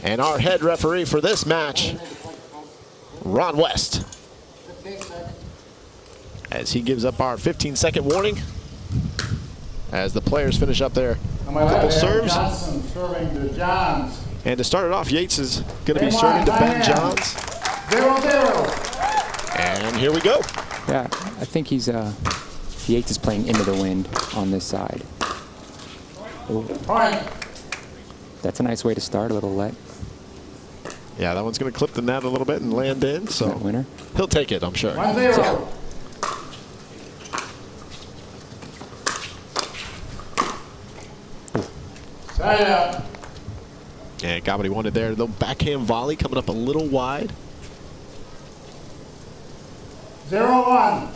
And our head referee for this match, Ron West, as he gives up our 15-second warning as the players finish up their couple serves. Johnson serving to Johns. And to start it off, Yates is going to be serving to Ben Johns. 0-0. And here we go. Yeah, I think he's Yates is playing into the wind on this side. Ooh. Point. That's a nice way to start, a little let. Yeah, that one's going to clip the net a little bit and land in. So that winner. He'll take it, I'm sure. 1-0. Side out. And got what he wanted there. The backhand volley coming up a little wide. 0-1.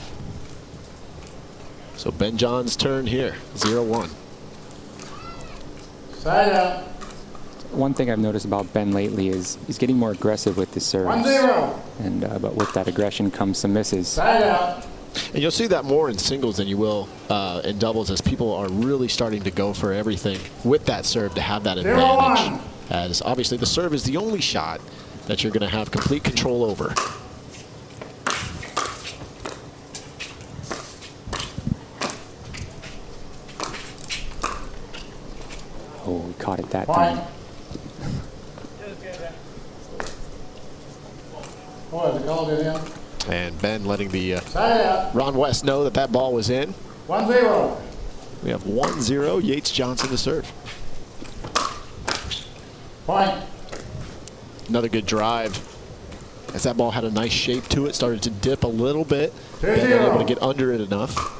So Ben Johns' turn here, 0-1. Side out. One thing I've noticed about Ben lately is he's getting more aggressive with his serves. 1-0. And but with that aggression comes some misses. Side out. And you'll see that more in singles than you will in doubles, as people are really starting to go for everything with that serve to have that advantage. 0-1. As obviously the serve is the only shot that you're going to have complete control over. Oh, we caught it that Point. time. Boy, they called it in. And Ben letting the Side out. Ron West know that that ball was in. 1-0. We have 1-0, Yates Johnson to serve. Point. Another good drive. As that ball had a nice shape to it, started to dip a little bit. And then able to get under it enough.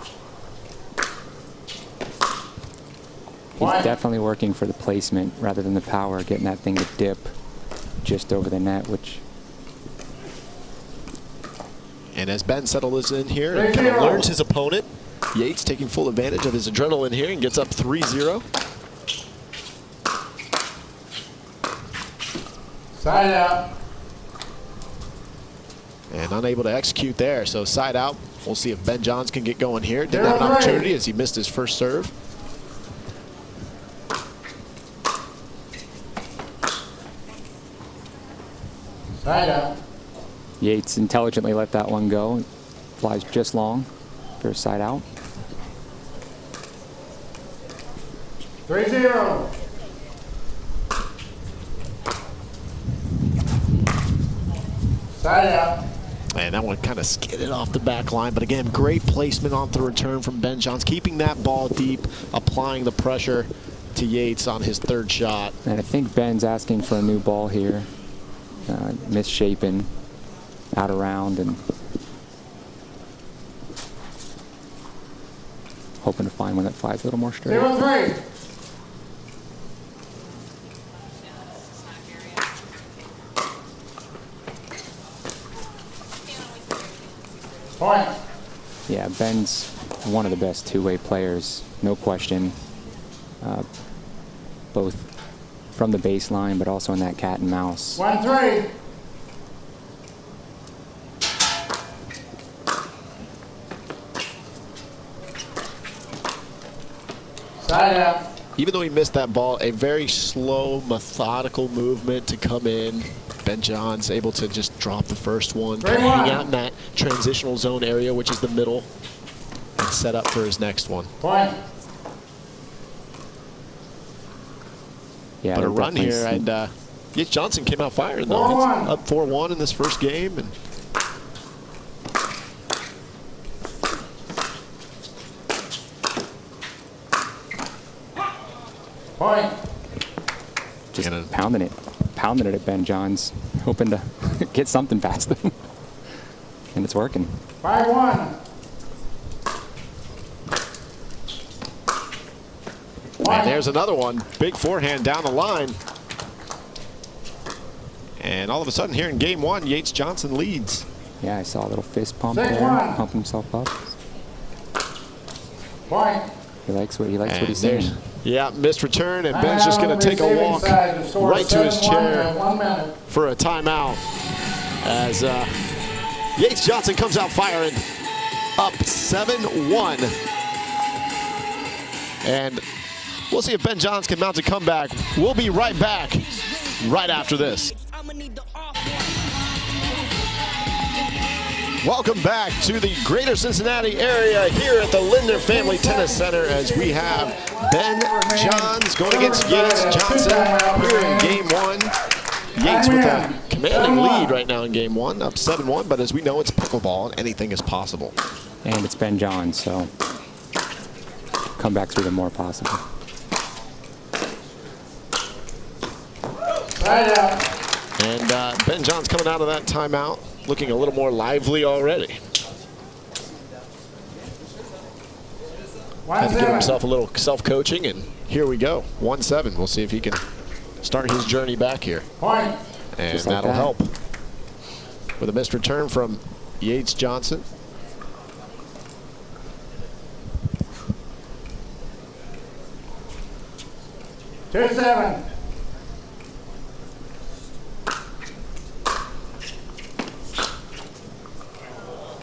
He's definitely working for the placement rather than the power, getting that thing to dip just over the net, which... And as Ben settles in here and kind of learns his opponent, Yates taking full advantage of his adrenaline here and gets up 3-0. Side out. And unable to execute there, so side out. We'll see if Ben Johns can get going here. Didn't have an opportunity as he missed his first serve. Side out. Yates intelligently let that one go. Flies just long for a side out. 3-0. Side out. And that one kind of skidded off the back line. But again, great placement on the return from Ben Johns, keeping that ball deep, applying the pressure to Yates on his third shot. And I think Ben's asking for a new ball here. Misshapen, out around, and hoping to find one that flies a little more straight. 0-3. Point. Yeah, Ben's one of the best two-way players, no question. Both from the baseline, but also in that cat and mouse. 1-3. Side out. Even though he missed that ball, a very slow, methodical movement to come in. Ben Johns able to just drop the first one, kind of hang out in that transitional zone area, which is the middle, and set up for his next one. Point. Yeah, But a run here, and Yates Johnson came out firing though. 4-1. He's up 4-1 in this first game. And Point. just pounding it at Ben Johns, hoping to get something past him. And it's working. 5-1. And there's another one. Big forehand down the line. And all of a sudden here in game one, Yates Johnson leads. Yeah, I saw a little fist pump 6-1. there, pump himself up. Point. He likes what he's seeing. Yeah, missed return, and Ben's just going to take a walk right to his chair for a timeout. As Yates Johnson comes out firing, up 7-1. And we'll see if Ben Johns can mount a comeback. We'll be right back right after this. Welcome back to the greater Cincinnati area here at the Linder Family Tennis Center as we have Ben Johns going against Yates Johnson here in game one. Yates with a commanding lead right now in game one, up 7-1, but as we know, it's pickleball and anything is possible. And it's Ben Johns, so comebacks are even more possible. Side out. And Ben Johns coming out of that timeout looking a little more lively already. Had to give himself a little self-coaching, and here we go. 1-7. We'll see if he can start his journey back here. Point. And Just like that'll that. help. With a missed return from Yates Johnson. Two 7.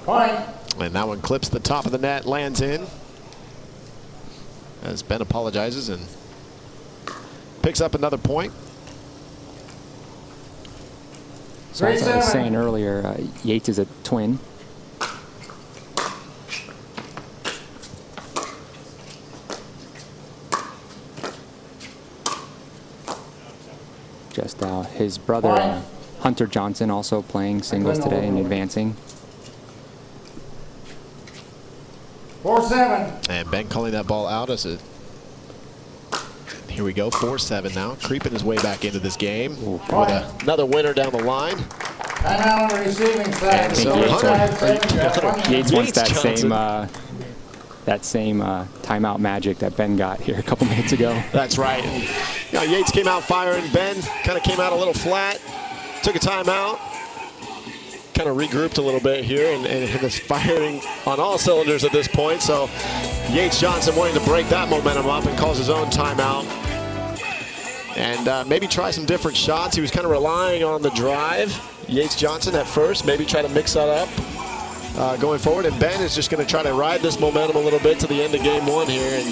Point. And that one clips the top of the net, lands in. As Ben apologizes and picks up another point. So as I was 3-7. saying earlier, Yates is a twin. Just his brother, Fine. Hunter Johnson, also playing singles today and advancing. 4-7. And Ben calling that ball out as it. Here we go, 4-7 now, creeping his way back into this game with another winner down the line. Timeout on the receiving side. And so Yates wants that Johnson. same timeout magic that Ben got here a couple minutes ago. That's right. And, you know, Yates came out firing. Ben kind of came out a little flat, took a timeout, kind of regrouped a little bit here, and is firing on all cylinders at this point. So Yates Johnson wanting to break that momentum up and calls his own timeout. And maybe try some different shots. He was kind of relying on the drive. Yates Johnson at first, maybe try to mix that up going forward. And Ben is just going to try to ride this momentum a little bit to the end of game one here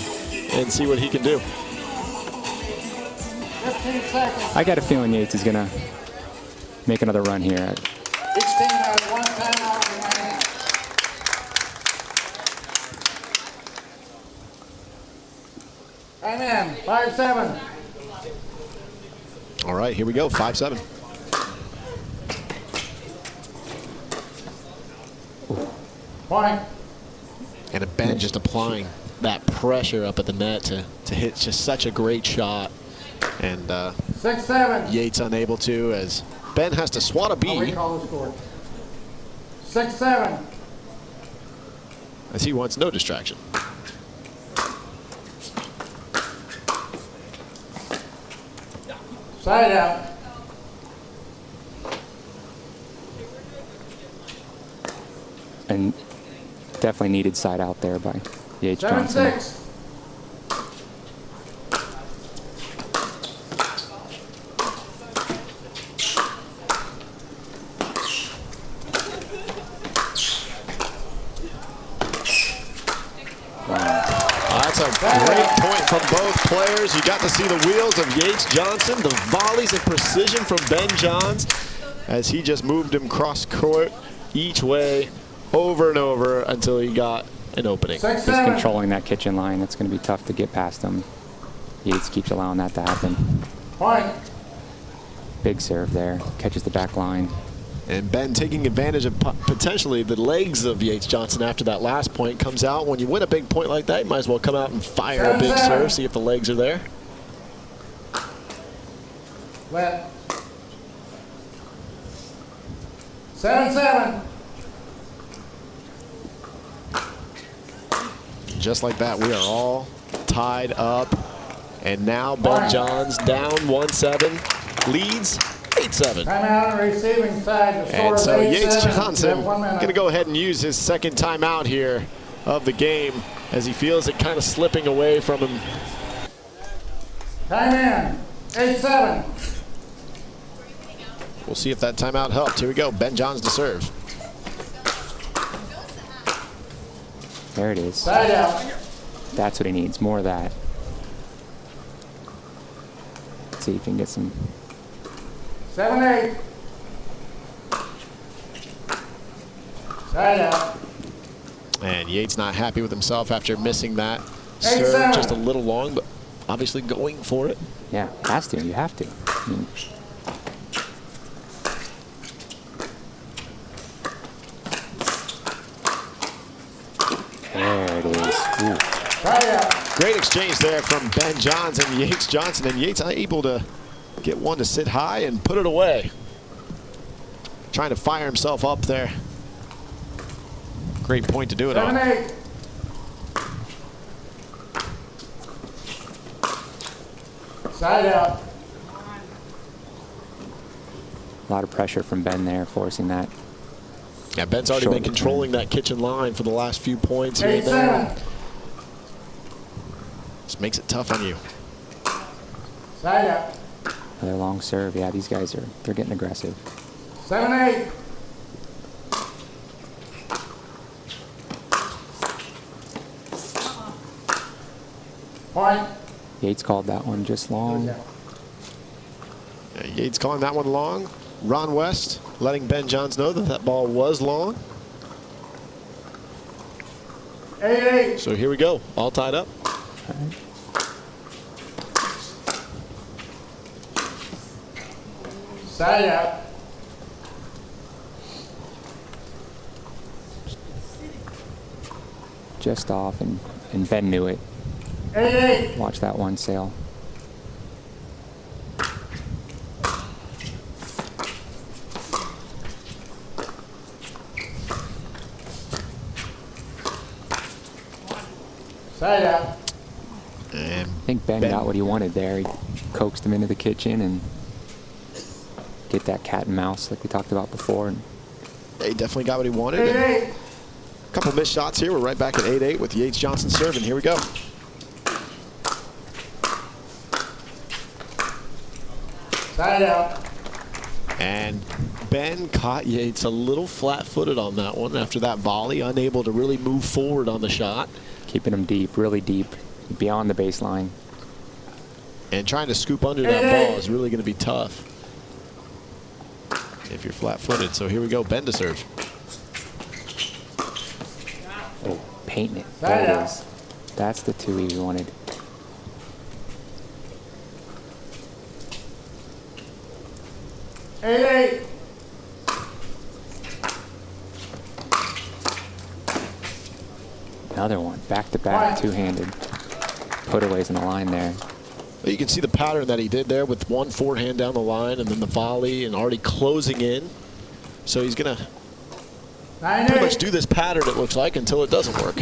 and see what he can do. 15 seconds. I got a feeling Yates is going to make another run here. Each team has one timeout remaining. Time in. 5-7. All right, here we go, 5-7. Point. And a Ben just applying that pressure up at the net to hit just such a great shot. And 6-7. Yates unable to, as Ben has to swat a I'll B recall the score. 6-7. as he wants no distraction. Side out. And definitely needed side out there by Yates Johnson. 7-6. That's a great point from both players. You got to see the wheels of Yates Johnson, the volleys and precision from Ben Johns as he just moved him cross court each way over and over until he got an opening. 6-7. Just controlling that kitchen line. It's going to be tough to get past him. Yates keeps allowing that to happen. Point. Big serve there. Catches the back line. And Ben taking advantage of potentially the legs of Yates Johnson after that last point comes out. When you win a big point like that, you might as well come out and fire a big 7-7. serve, see if the legs are there. Let. 7-7. Just like that, we are all tied up. And now Ben Johns down 1-7, leads 8-7. Timeout on the receiving side. The score And is so 8-7. Yates You have Johnson 1 minute. going to go ahead and use his second timeout here of the game as he feels it kind of slipping away from him. Time in. 8-7. We'll see if that timeout helped. Here we go, Ben Johns to serve. There it is. Side out. That's what he needs. More of that. Let's see if he can get some 7-8. Side out. And Yates not happy with himself after missing that 8-7. serve just a little long, but obviously going for it. Yeah, has to. You have to. I mean, there it is. Ooh. Side out. Great exchange there from Ben Johns and Yates Johnson, and Yates able to get one to sit high and put it away. Trying to fire himself up there. Great point to do it on. 7-8. Side out. A lot of pressure from Ben there, forcing that. Yeah, Ben's already been controlling that kitchen line for the last few points here and 8-7. there. This makes it tough on you. Side out. Another long serve. Yeah, these guys they're getting aggressive. 7-8. Point. Yates called that one just long. Yeah, Yates calling that one long. Ron West letting Ben Johns know that that ball was long. 8-8. So here we go, all tied up. All right. Side out. Just off, and Ben knew it. 8-8. Watch that one sail. Side out. And I think Ben got what he wanted there. He coaxed him into the kitchen and get that cat and mouse like we talked about before. And he definitely got what he wanted. 8-8. A couple missed shots here. We're right back at 8-8 with Yates Johnson serving. Here we go. Side out. And Ben caught Yates a little flat-footed on that one after that volley, unable to really move forward on the shot. keeping him deep, really deep, beyond the baseline. And trying to scoop under that ball is really going to be tough if you're flat-footed. So here we go, Ben to serve. Oh, painting it. There it is. That's the two he wanted. Eight. Another one, back-to-back, two-handed. Putaways in the line there. You can see the pattern that he did there with one forehand down the line and then the volley and already closing in. So he's going to pretty much do this pattern, it looks like, until it doesn't work.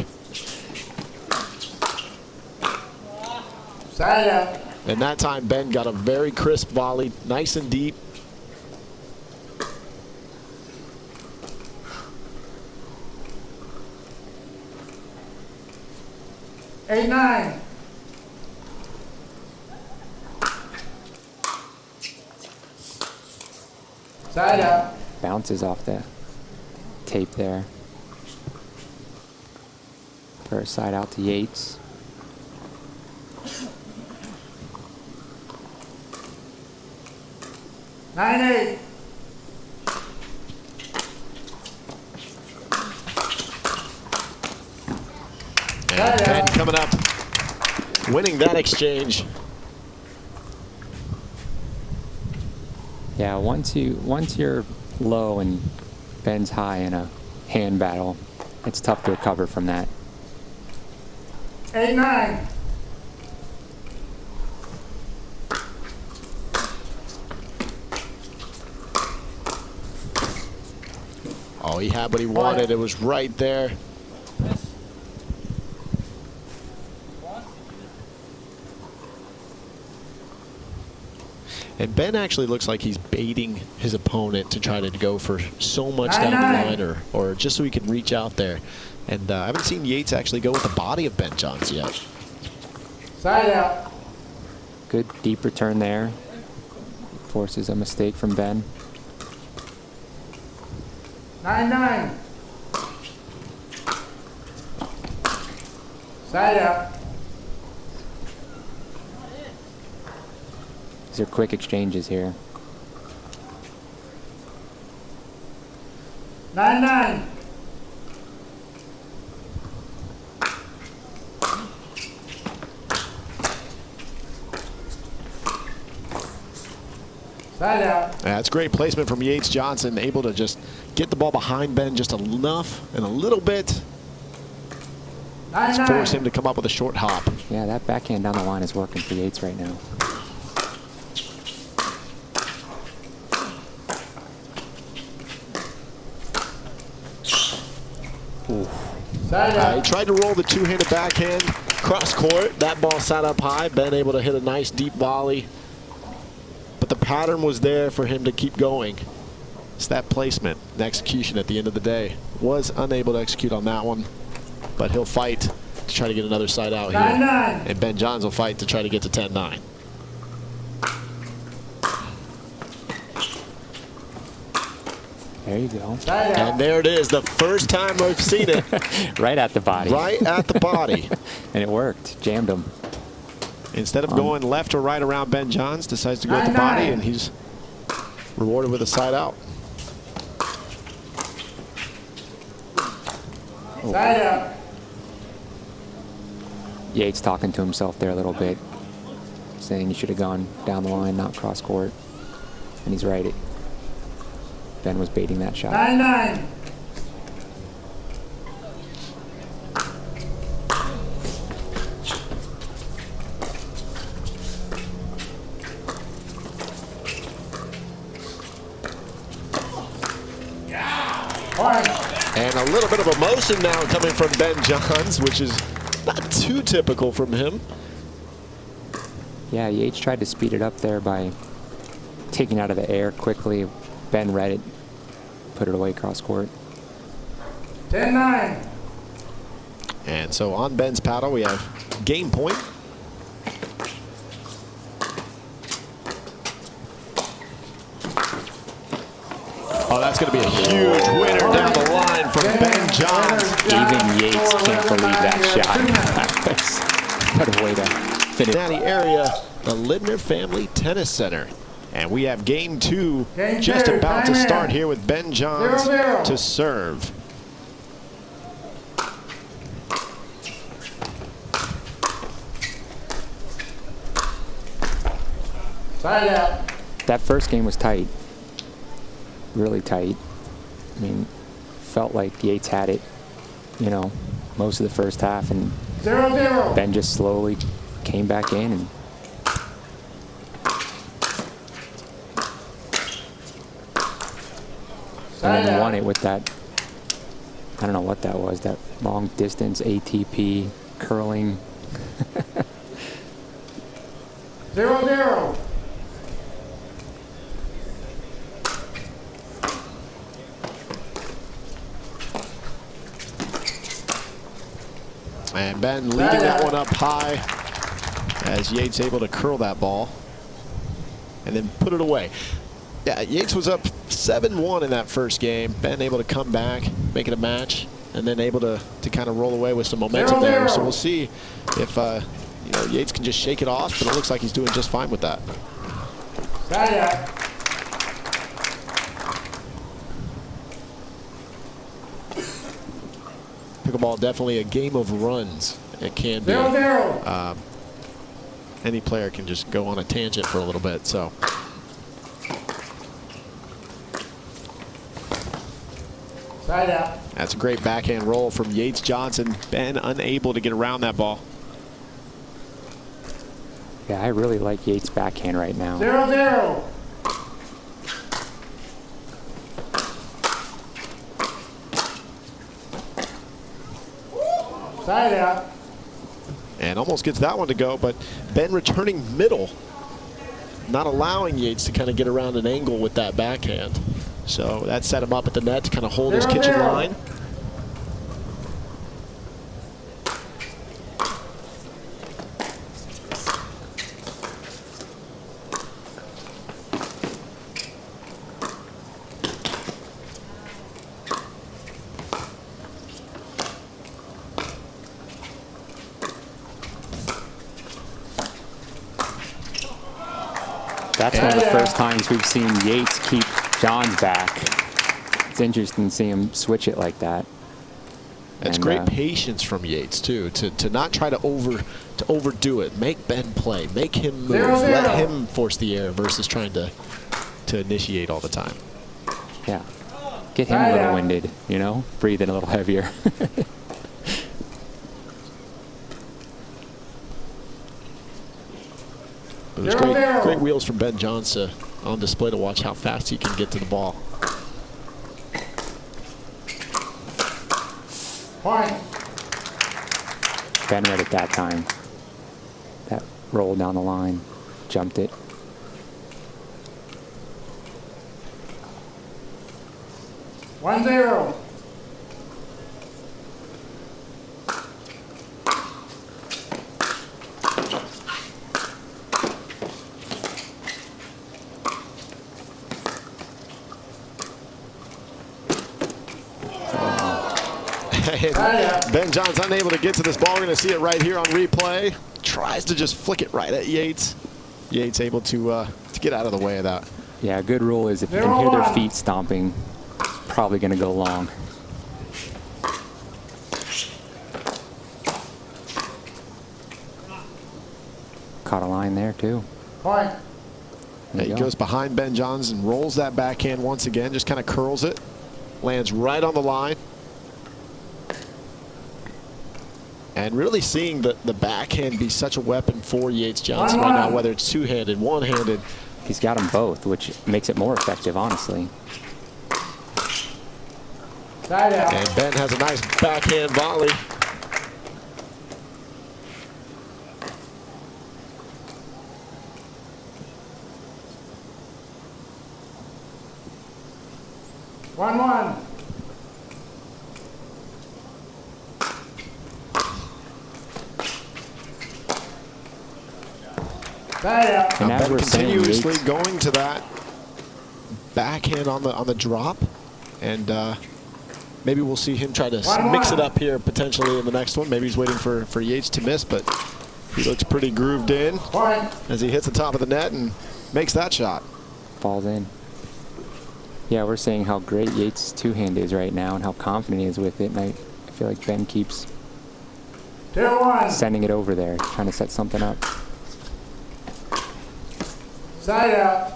Side up. And that time Ben got a very crisp volley, nice and deep. Eight, nine. Side up. Bounces off the tape there. First side out to Yates. Nine, eight. And Ben coming up, winning that exchange. Yeah, once you're low and Ben's high in a hand battle, it's tough to recover from that. 8, 9. Oh, he had what he wanted. It was right there. And Ben actually looks like he's baiting his opponent to try to go for so much down the line or just so he can reach out there. And I haven't seen Yates actually go with the body of Ben Johns yet. Side out. Good deep return there. Forces a mistake from Ben. 9, 9. Side out. These are quick exchanges here. 9-9. Side out. That's great placement from Yates Johnson, able to just get the ball behind Ben just enough and a little bit. Just force him to come up with a short hop. Yeah, that backhand down the line is working for Yates right now. He tried to roll the two-handed backhand cross court. That ball sat up high. Ben able to hit a nice deep volley. But the pattern was there for him to keep going. It's that placement, the execution at the end of the day. Was unable to execute on that one, but he'll fight to try to get another side out here. 9-9. And Ben Johns will fight to try to get to 10-9. There you go. And there it is, the first time I've seen it. Right at the body. Right at the body. And it worked. Jammed him. Instead of going left or right around Ben Johns, decides to go at the body, and he's rewarded with a side out. Side out. Yates talking to himself there a little bit, saying he should have gone down the line, not cross court. And he's right. Ben was baiting that shot. 9-9. And a little bit of emotion now coming from Ben Johns, which is not too typical from him. Yeah, Yates tried to speed it up there by taking out of the air quickly. Ben read it, put it away cross court. 10-9. And so on Ben's paddle, we have game point. Oh, that's going to be a huge winner down the line from Ben Johns. Even Yates can't believe that shot. What a way to finish. Down the area, the Lidner Family Tennis Center. And we have game two just about to start here with Ben Johns to serve. Side out. That first game was tight. Really tight. I mean, felt like Yates had it, you know, most of the first half, and 0-0. Ben just slowly came back in and then won it with that, I don't know what that was, that long distance ATP curling. 0-0. And Ben leading that one up high as Yates able to curl that ball and then put it away. Yeah, Yates was up 7-1 in that first game. Ben able to come back, make it a match, and then able to kind of roll away with some momentum there. So we'll see if you know, Yates can just shake it off, but it looks like he's doing just fine with that. Side out. Pickleball definitely a game of runs. It can be. 0-0. Any player can just go on a tangent for a little bit. So. Side out. That's a great backhand roll from Yates Johnson. Ben unable to get around that ball. Yeah, I really like Yates' backhand right now. 0-0. Side out. And almost gets that one to go, but Ben returning middle, not allowing Yates to kind of get around an angle with that backhand. So that set him up at the net to kind of hold his kitchen line. That's one of the first times we've seen Yates keep Johns back. It's interesting to see him switch it like that. It's great patience from Yates too, to not try to overdo it. Make Ben play, make him move, let him force the error versus trying to initiate all the time. Yeah, get him a little winded, you know, breathing a little heavier. But it was great wheels from Ben Johnson on display to watch how fast he can get to the ball. Point. Ben read it that time. That roll down the line, jumped it. One zero. Ben John's unable to get to this ball. We're going to see it right here on replay. Tries to just flick it right at Yates. Yates able to get out of the way of that. Yeah, a good rule is if you can hear their feet stomping, it's probably going to go long. Caught a line there too. Point. He goes behind Ben Johns and rolls that backhand once again. Just kind of curls it. Lands right on the line. And really seeing the backhand be such a weapon for Yates Johnson right now, whether it's two-handed, one-handed. He's got them both, which makes it more effective, honestly. And Ben has a nice backhand volley. One. And as we're continuously saying, going to that backhand on the drop, and maybe we'll see him try to mix it up here potentially in the next one. Maybe he's waiting for Yates to miss, but he looks pretty grooved in as he hits the top of the net and makes that shot. Falls in. Yeah, we're saying how great Yates' two-hand is right now and how confident he is with it, and I feel like Ben keeps 2-1. sending it over there, trying to set something up. Side out.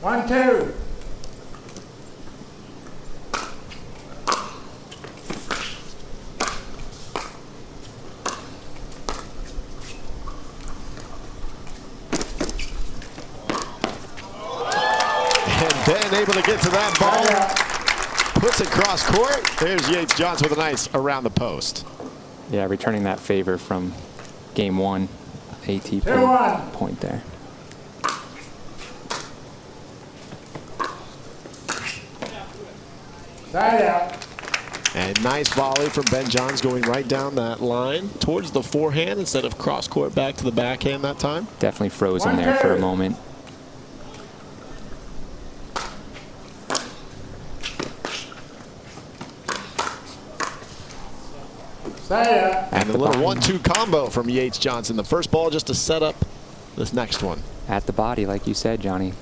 One, two. And Ben able to get to that ball. Puts it cross court. There's Yates Johnson with a nice around the post. Yeah, returning that favor from game one. AT point there. Side out. And nice volley from Ben Johns going right down that line towards the forehand instead of cross court back to the backhand that time. Definitely froze him there for a moment. And a little 1-2 combo from Yates Johnson. The first ball just to set up this next one. At the body, like you said, Johnny.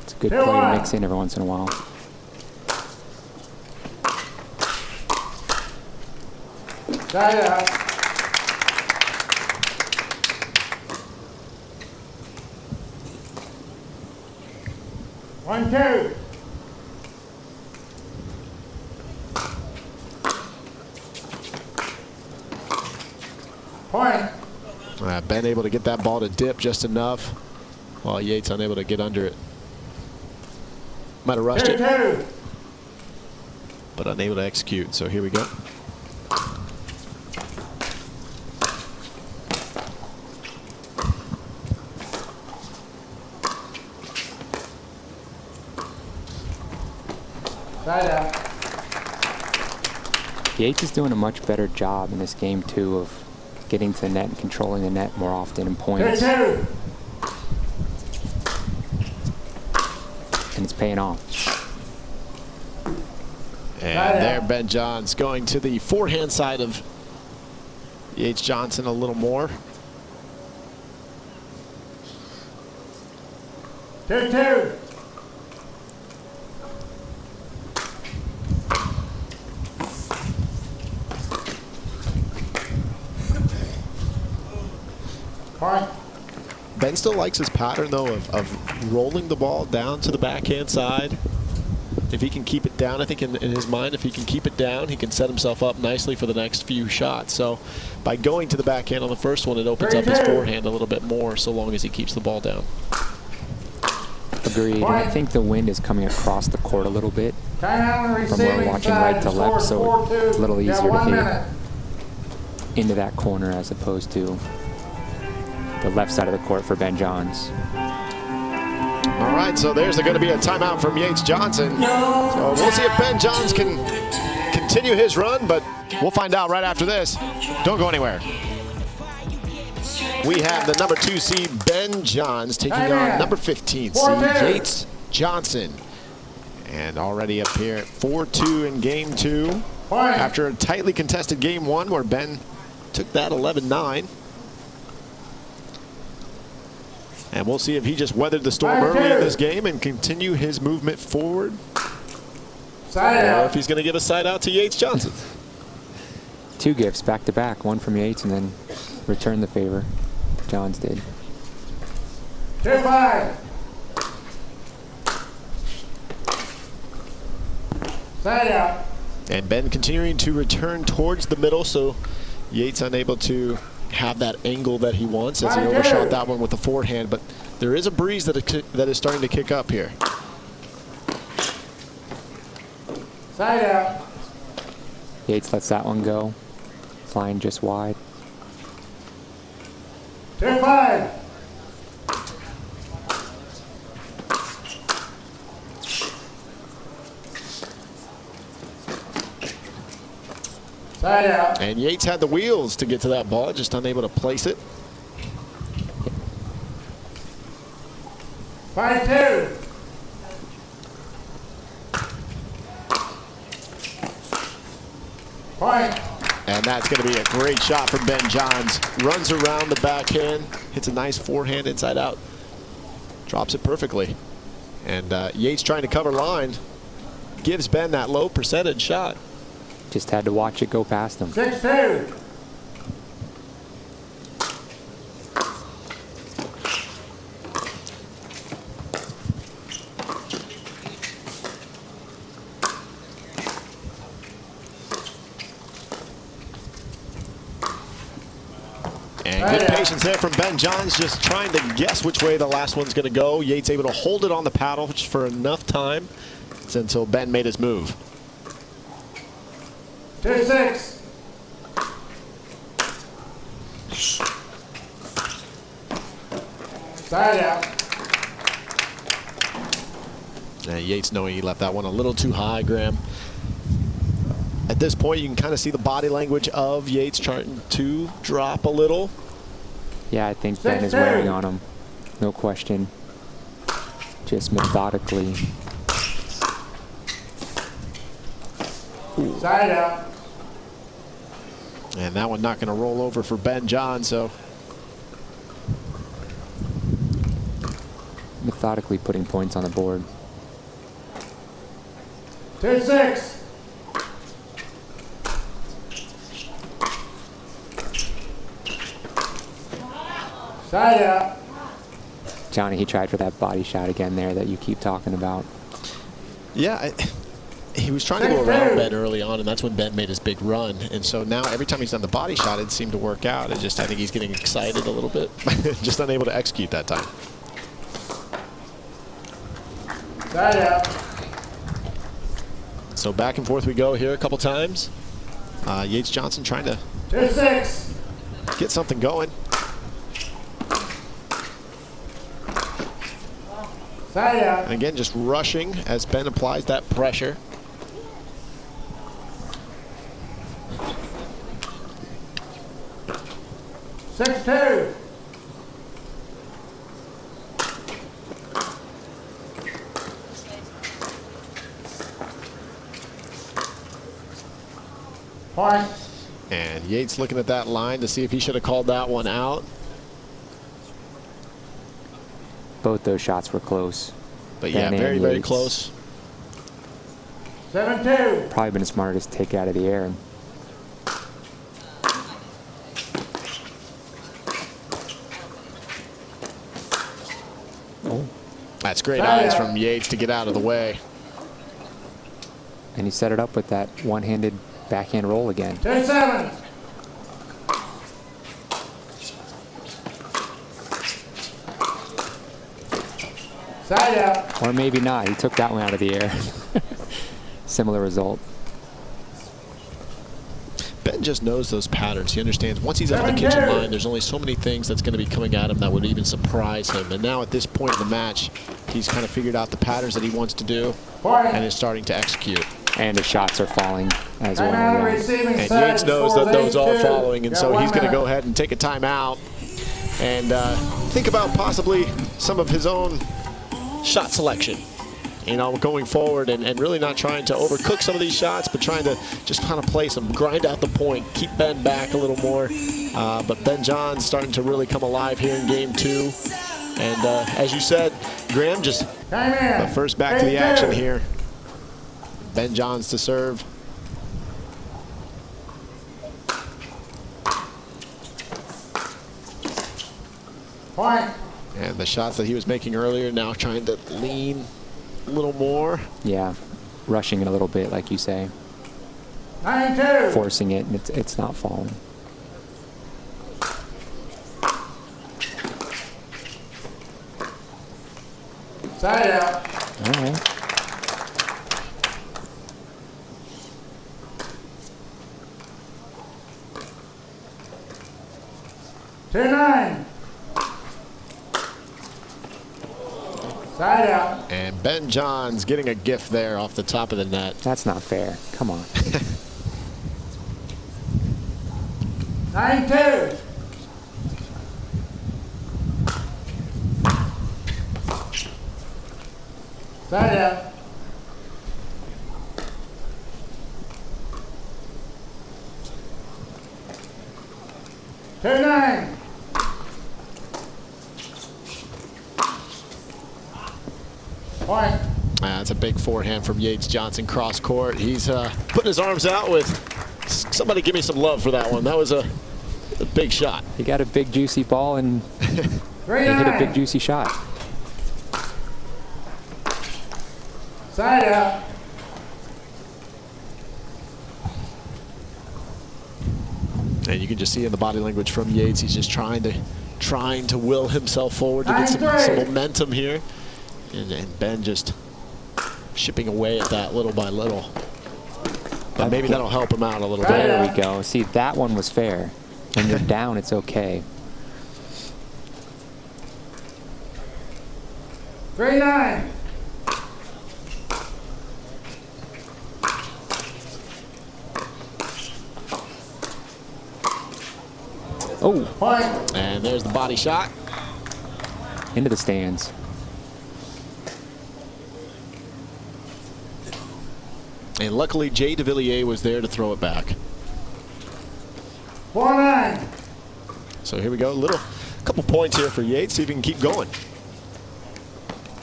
It's a good play to mix in every once in a while. Side out. One, two. Point. Ben able to get that ball to dip just enough, while Yates unable to get under it. Might have rushed it, but unable to execute. So here we go. Side out. Yates is doing a much better job in this game, too, of getting to the net and controlling the net more often in points. And it's paying off. And there Ben Johns going to the forehand side of Yates Johnson a little more. 2-2. Point. Ben still likes his pattern, though, of rolling the ball down to the backhand side. If he can keep it down, I think in his mind, if he can keep it down, he can set himself up nicely for the next few shots. So by going to the backhand on the first one, it opens up his forehand a little bit more, so long as he keeps the ball down. Agreed. And I think the wind is coming across the court a little bit from where we're watching right to left, so a little easier to hit into that corner as opposed to the left side of the court for Ben Johns. All right, so there's going to be a timeout from Yates Johnson. So we'll see if Ben Johns can continue his run, but we'll find out right after this. Don't go anywhere. We have the number 2 seed, Ben Johns, taking on number 15 seed, Yates Johnson. And already up here at 4-2 in game 2. After a tightly contested game 1 where Ben took that 11-9. And we'll see if he just weathered the storm early in this game and continue his movement forward. Or if he's going to give a side out to Yates Johnson. 2 gifts back to back, one from Yates and then return the favor. Johns did. 2-5. Side out. And Ben continuing to return towards the middle, so Yates unable to have that angle that he wants as he overshot that one with the forehand, but there is a breeze that is starting to kick up here. Side out. Yates lets that one go, flying just wide. 2-5. Side out. And Yates had the wheels to get to that ball, just unable to place it. 5-2. Point. And that's going to be a great shot from Ben Johns. Runs around the backhand, hits a nice forehand inside out. Drops it perfectly. And Yates trying to cover line. Gives Ben that low percentage shot. Just had to watch it go past him. 6-2. And good patience there from Ben Johns, just trying to guess which way the last one's going to go. Yates able to hold it on the paddle just for enough time until Ben made his move. 2-6. Side out. And Yates knowing he left that one a little too high, Graham. At this point, you can kind of see the body language of Yates trying to drop a little. Yeah, I think Ben is wearing on him. No question. Just methodically. Side out. And that one not going to roll over for Ben Johns, so. Methodically putting points on the board. 2-6. Side out. Johnny, he tried for that body shot again there that you keep talking about. Yeah, he was trying to go around Ben early on, and that's when Ben made his big run. And so now every time he's done the body shot, it seemed to work out. I think he's getting excited a little bit. Just unable to execute that time. Side out. So back and forth we go here a couple times. Yates Johnson trying to 2-6. get something going. Side out. And again, just rushing as Ben applies that pressure. Six, 2. Point. And Yates looking at that line to see if he should have called that one out. Both those shots were close. But yeah, very, very close. 7-2. Probably been smarter to take it out of the air. Oh. That's great eyes from Yates to get out of the way. And he set it up with that one-handed backhand roll again. 2-7. Side out. Or maybe not. He took that one out of the air. Similar result. Ben just knows those patterns. He understands once he's up the kitchen line, there's only so many things that's going to be coming at him that would even surprise him. And now at this point in the match, he's kind of figured out the patterns that he wants to do and is starting to execute. And his shots are falling as well. And Yates knows that those are falling, and so he's going to go ahead and take a timeout and think about possibly some of his own shot selection. You know, going forward and really not trying to overcook some of these shots, but trying to just kind of place them, grind out the point, keep Ben back a little more. But Ben John's starting to really come alive here in game 2. And as you said, Graham, just the first back to the action here. Ben John's to serve. Point. And the shots that he was making earlier now trying to lean a little more. Yeah, rushing it a little bit, like you say. 9-2. Forcing it, and it's not falling. Side out. All right. Two 9. Side out. And Ben John's getting a gift there off the top of the net. That's not fair. Come on. 9-2. Side out. 2-9. Point. That's a big forehand from Yates Johnson cross court. He's putting his arms out with, somebody give me some love for that one. That was a big shot. He got a big juicy ball and he hit a big juicy shot. Side out. And you can just see in the body language from Yates, he's just trying to will himself forward to get some momentum here. And Ben just chipping away at that little by little. But maybe that'll help him out a little bit. There we go. See, that one was fair. When you're down, it's okay. 3-9. Oh. Point. And there's the body shot. Into the stands. And luckily, Jay DeVilliers was there to throw it back. 4-9. So here we go. Couple points here for Yates. See if he can keep going.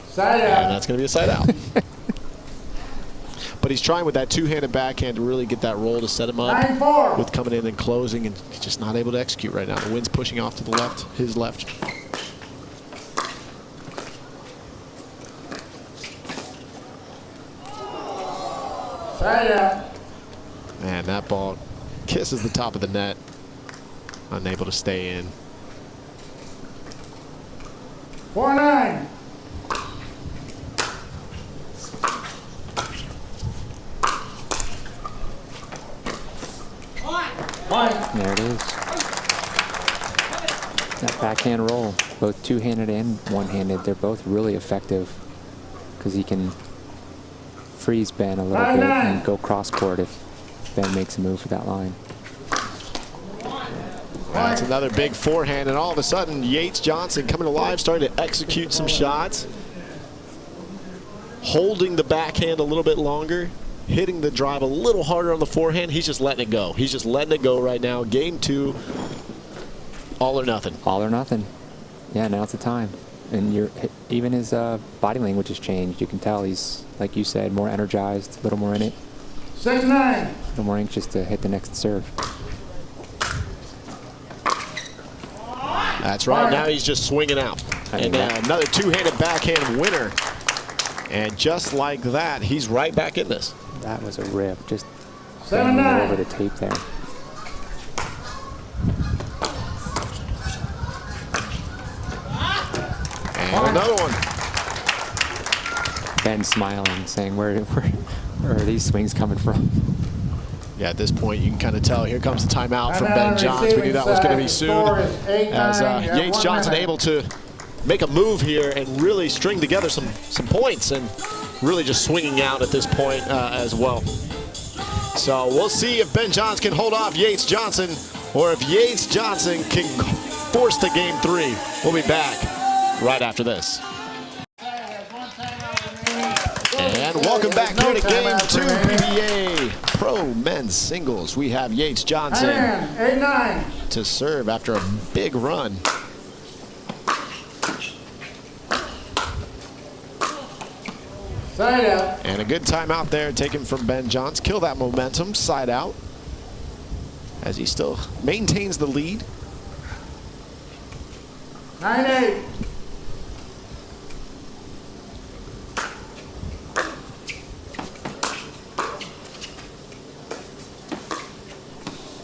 Side out. And that's going to be a side out. But he's trying with that two-handed backhand to really get that roll to set him up 9-4. with coming in and closing, and he's just not able to execute right now. The wind's pushing off to the left, his left. Side out. And that ball kisses the top of the net. Unable to stay in. 4-9. Point. There it is. That backhand roll, both two-handed and one-handed, they're both really effective because he can freeze Ben a little bit and go cross-court if Ben makes a move for that line. That's another big forehand, and all of a sudden, Yates Johnson coming alive, starting to execute some shots. Holding the backhand a little bit longer. hitting the drive a little harder on the forehand. He's just letting it go. He's just letting it go right now. Game 2, all or nothing. All or nothing. Yeah, now's the time. And even his body language has changed. You can tell he's, like you said, more energized, a little more in it. 6-9. A little more anxious to hit the next serve. That's right. Now he's just swinging out. And another two-handed backhand winner. And just like that, he's right back in this. That was a rip. Just 7-9 over the tape there. And another one. Ben smiling, saying, where are these swings coming from? Yeah, at this point, you can kind of tell. Here comes the timeout from Ben Johns. We knew that was going to be soon. As Yates Johnson able to make a move here and really string together some points, and really just swinging out at this point as well. So we'll see if Ben Johns can hold off Yates Johnson, or if Yates Johnson can force the game 3. We'll be back right after this. And welcome back here to Game 2 PBA Pro Men's Singles. We have Yates Johnson 8-9 to serve after a big run. Side out. And a good timeout there taken from Ben Johns. Kill that momentum, side out, as he still maintains the lead. 9-8.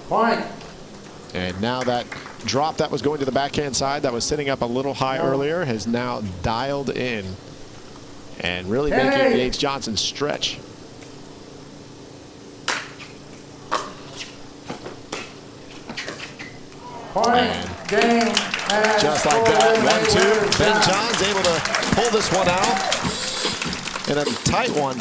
Point. And now that drop that was going to the backhand side that was sitting up a little high earlier has now dialed in and really making Yates Johnson stretch. Point. Game. Just like that, 1-2. Ben Johns able to pull this one out in a tight one.